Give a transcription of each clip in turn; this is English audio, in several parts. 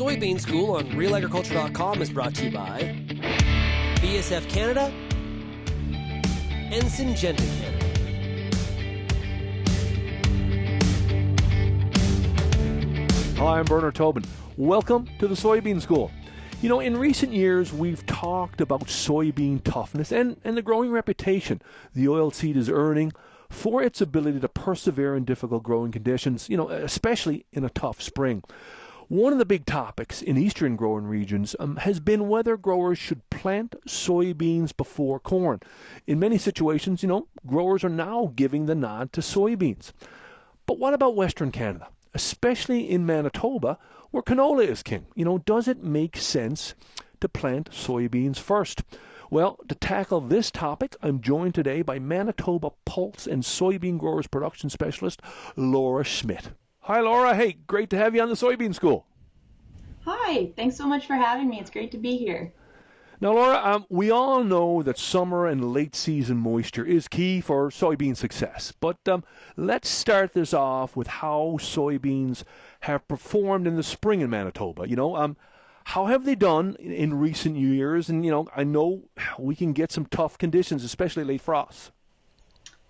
Soybean School on RealAgriculture.com is brought to you by BSF Canada and Syngenta Canada. Hi, I'm Bernard Tobin. Welcome to the Soybean School. You know, in recent years, we've talked about soybean toughness and the growing reputation the oilseed is earning for its ability to persevere in difficult growing conditions, you know, especially in a tough spring. One of the big topics in eastern growing regions has been whether growers should plant soybeans before corn. In many situations, you know, growers are now giving the nod to soybeans. But what about Western Canada, especially in Manitoba, where canola is king? You know, does it make sense to plant soybeans first? Well, to tackle this topic, I'm joined today by Manitoba Pulse and Soybean Growers production specialist, Laura Schmidt. Hi, Laura. Hey, great to have you on the Soybean School. Hi, thanks so much for having me. It's great to be here. Now, Laura, we all know that summer and late season moisture is key for soybean success. But let's start this off with how soybeans have performed in the spring in Manitoba. You know, how have they done in recent years? And, you know, I know we can get some tough conditions, especially late frosts.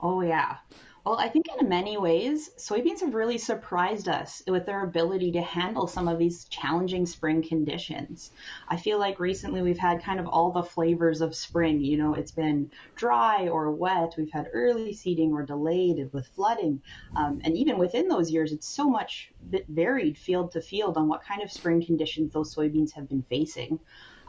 Oh, yeah. Well, I think in many ways, soybeans have really surprised us with their ability to handle some of these challenging spring conditions. I feel like recently we've had kind of all the flavors of spring. You know, it's been dry or wet. We've had early seeding or delayed with flooding. And even within those years, it's so much varied field to field on what kind of spring conditions those soybeans have been facing.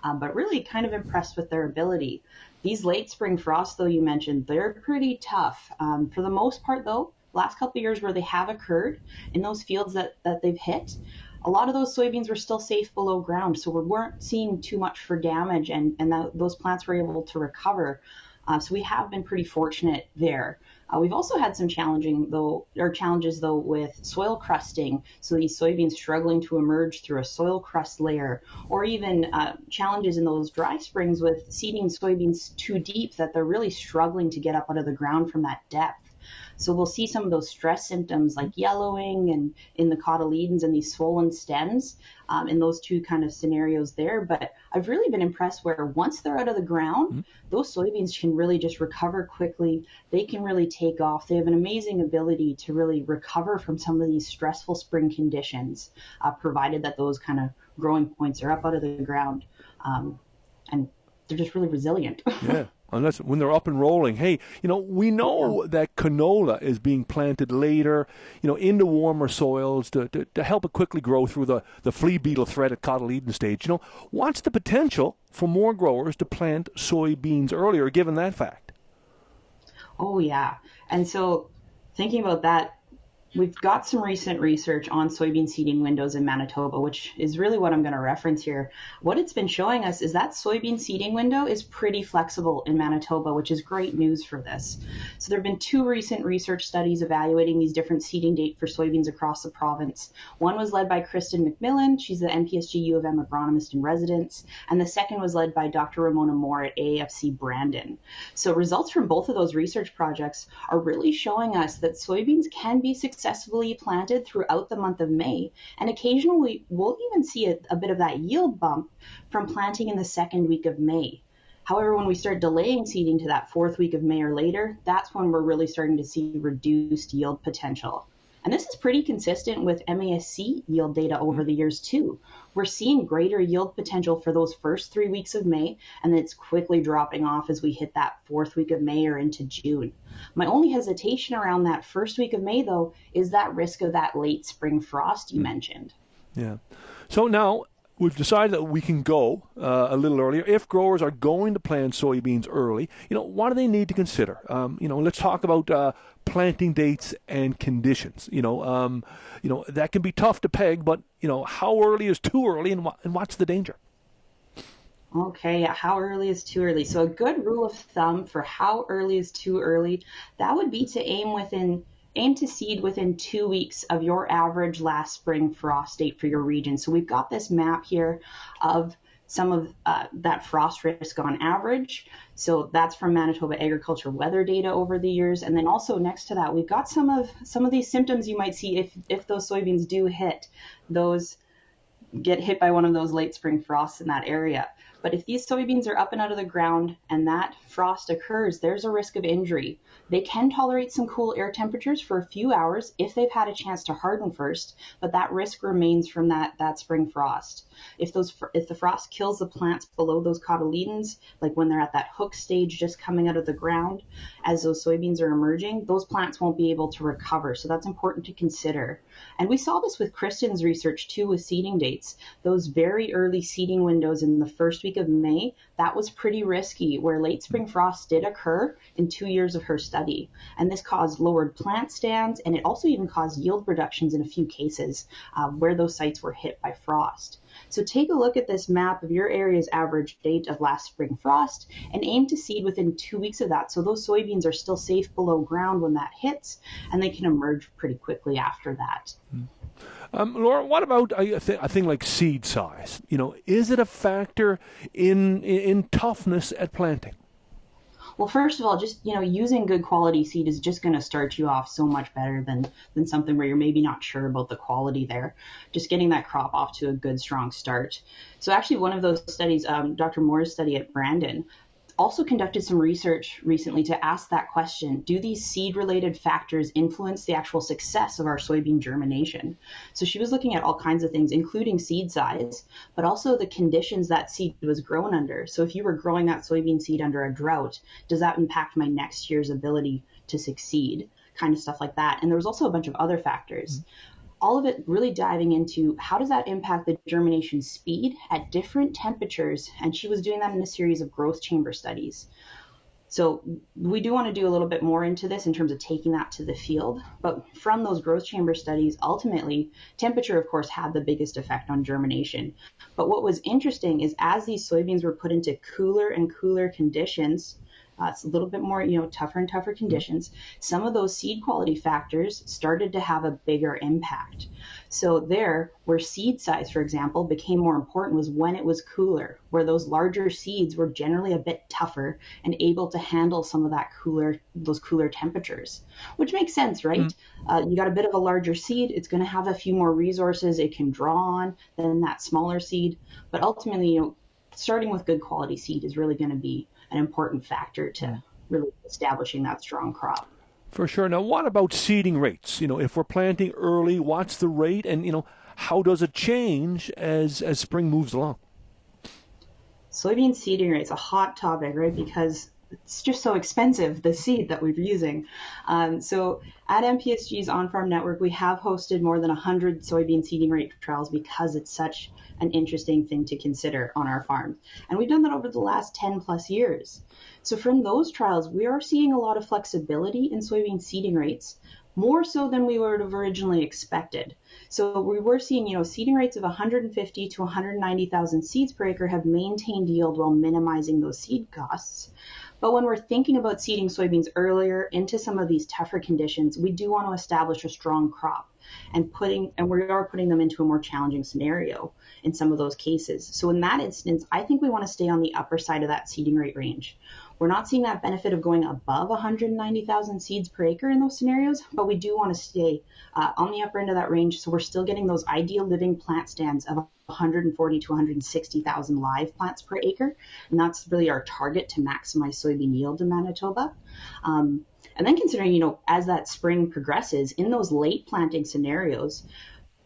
But really kind of impressed with their ability. These late spring frosts, though, you mentioned, they're pretty tough. For the most part, though, last couple of years where they have occurred in those fields that they've hit, a lot of those soybeans were still safe below ground. So we weren't seeing too much for damage and those plants were able to recover. So we have been pretty fortunate there. We've also had some challenges though with soil crusting. So these soybeans struggling to emerge through a soil crust layer, or even challenges in those dry springs with seeding soybeans too deep that they're really struggling to get up out of the ground from that depth. So we'll see some of those stress symptoms like yellowing and in the cotyledons and these swollen stems in those two kind of scenarios there. But I've really been impressed where once they're out of the ground, those soybeans can really just recover quickly. They can really take off. They have an amazing ability to really recover from some of these stressful spring conditions, provided that those kind of growing points are up out of the ground. And they're just really resilient. Yeah. Unless when they're up and rolling. Hey, you know, we know that canola is being planted later, you know, into warmer soils to help it quickly grow through the flea beetle threat at cotyledon stage. You know, what's the potential for more growers to plant soybeans earlier, given that fact? Oh, yeah. And so thinking about that, we've got some recent research on soybean seeding windows in Manitoba, which is really what I'm going to reference here. What it's been showing us is that soybean seeding window is pretty flexible in Manitoba, which is great news for this. So there have been two recent research studies evaluating these different seeding dates for soybeans across the province. One was led by Kristen McMillan. She's the NPSG U of M agronomist in residence. And the second was led by Dr. Ramona Moore at AFC Brandon. So results from both of those research projects are really showing us that soybeans can be successfully planted throughout the month of May. And occasionally we'll even see a bit of that yield bump from planting in the second week of May. However, when we start delaying seeding to that fourth week of May or later, that's when we're really starting to see reduced yield potential. And this is pretty consistent with MASC yield data over the years too. We're seeing greater yield potential for those first 3 weeks of May, and then it's quickly dropping off as we hit that fourth week of May or into June. My only hesitation around that first week of May, though, is that risk of that late spring frost you mentioned. Yeah. So now we've decided that we can go a little earlier. If growers are going to plant soybeans early, you know, what do they need to consider? You know, let's talk about planting dates and conditions. You know, that can be tough to peg, but, you know, how early is too early and what's the danger? Okay, how early is too early? So a good rule of thumb for how early is too early, that would be to aim to seed within 2 weeks of your average last spring frost date for your region. So we've got this map here of some of that frost risk on average. So that's from Manitoba agriculture weather data over the years. And then also next to that, we've got some of these symptoms you might see if those soybeans do hit those get hit by one of those late spring frosts in that area. But if these soybeans are up and out of the ground and that frost occurs, there's a risk of injury. They can tolerate some cool air temperatures for a few hours if they've had a chance to harden first, but that risk remains from that spring frost. If the frost kills the plants below those cotyledons, like when they're at that hook stage just coming out of the ground, as those soybeans are emerging, those plants won't be able to recover. So that's important to consider. And we saw this with Kristen's research too with seeding dates. Those very early seeding windows in the first week of May, that was pretty risky, where late spring frost did occur in 2 years of her study. And this caused lowered plant stands, and it also even caused yield reductions in a few cases where those sites were hit by frost. So take a look at this map of your area's average date of last spring frost and aim to seed within 2 weeks of that. So those soybeans are still safe below ground when that hits, and they can emerge pretty quickly after that. Laura, what about a thing like seed size? Is it a factor in toughness at planting? Well, first of all, just using good quality seed is just going to start you off so much better than something where you're maybe not sure about the quality there. Just getting that crop off to a good, strong start. So actually, one of those studies, Dr. Moore's study at Brandon, also conducted some research recently to ask that question: do these seed-related factors influence the actual success of our soybean germination? So she was looking at all kinds of things, including seed size, but also the conditions that seed was grown under. So if you were growing that soybean seed under a drought, does that impact my next year's ability to succeed? Kind of stuff like that. And there was also a bunch of other factors. All of it really diving into how does that impact the germination speed at different temperatures. And she was doing that in a series of growth chamber studies. So we do want to do a little bit more into this in terms of taking that to the field. But from those growth chamber studies, ultimately, temperature, of course, had the biggest effect on germination. But what was interesting is as these soybeans were put into cooler and cooler conditions, it's a little bit more, tougher and tougher conditions, some of those seed quality factors started to have a bigger impact. So there, where seed size, for example, became more important was when it was cooler, where those larger seeds were generally a bit tougher and able to handle some of those cooler temperatures, which makes sense, right? You got a bit of a larger seed, it's going to have a few more resources it can draw on than that smaller seed. But ultimately, starting with good quality seed is really going to be an important factor to really establishing that strong crop. For sure. Now, what about seeding rates? If we're planting early, what's the rate, and how does it change as spring moves along? Soybean seeding rate's a hot topic, right? Because it's just so expensive, the seed that we're using. So at MPSG's On-Farm Network, we have hosted more than 100 soybean seeding rate trials because it's such an interesting thing to consider on our farm. And we've done that over the last 10 plus years. So from those trials, we are seeing a lot of flexibility in soybean seeding rates, more so than we would have originally expected. So we were seeing, seeding rates of 150 to 190,000 seeds per acre have maintained yield while minimizing those seed costs. But when we're thinking about seeding soybeans earlier into some of these tougher conditions, we do want to establish a strong crop and we are putting them into a more challenging scenario in some of those cases. So in that instance, I think we want to stay on the upper side of that seeding rate range. We're not seeing that benefit of going above 190,000 seeds per acre in those scenarios, but we do want to stay on the upper end of that range, so we're still getting those ideal living plant stands of 140 to 160,000 live plants per acre, and that's really our target to maximize soybean yield in Manitoba. And then considering, as that spring progresses, in those late planting scenarios,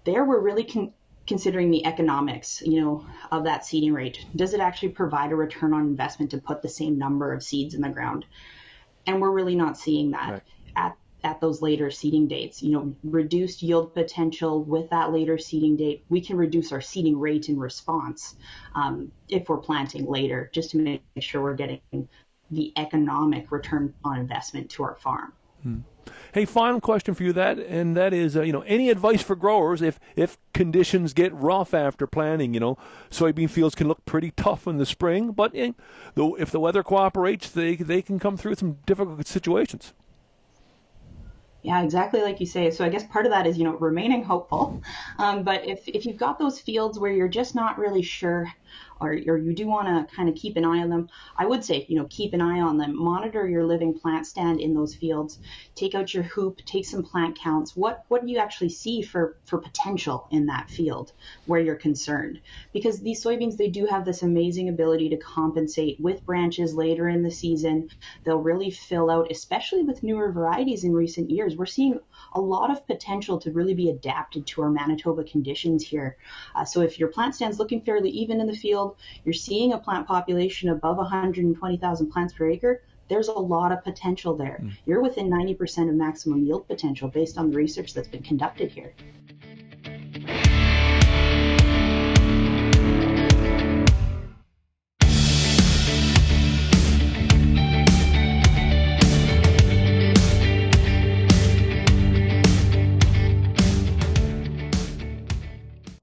there we're really considering the economics, of that seeding rate. Does it actually provide a return on investment to put the same number of seeds in the ground? And we're really not seeing that at those later seeding dates. Reduced yield potential with that later seeding date. We can reduce our seeding rate in response if we're planting later, just to make sure we're getting the economic return on investment to our farm. Hey, final question for you, and that is, any advice for growers if conditions get rough after planting? Soybean fields can look pretty tough in the spring, but if the weather cooperates, they can come through some difficult situations. Yeah, exactly like you say. So I guess part of that is, remaining hopeful. But if you've got those fields where you're just not really sure or you do want to kind of keep an eye on them, I would say, keep an eye on them. Monitor your living plant stand in those fields. Take out your hoop, take some plant counts. What do you actually see for potential in that field where you're concerned? Because these soybeans, they do have this amazing ability to compensate with branches later in the season. They'll really fill out, especially with newer varieties in recent years. We're seeing a lot of potential to really be adapted to our Manitoba conditions here. So if your plant stand's looking fairly even in the field, you're seeing a plant population above 120,000 plants per acre, there's a lot of potential there. You're within 90% of maximum yield potential based on the research that's been conducted here.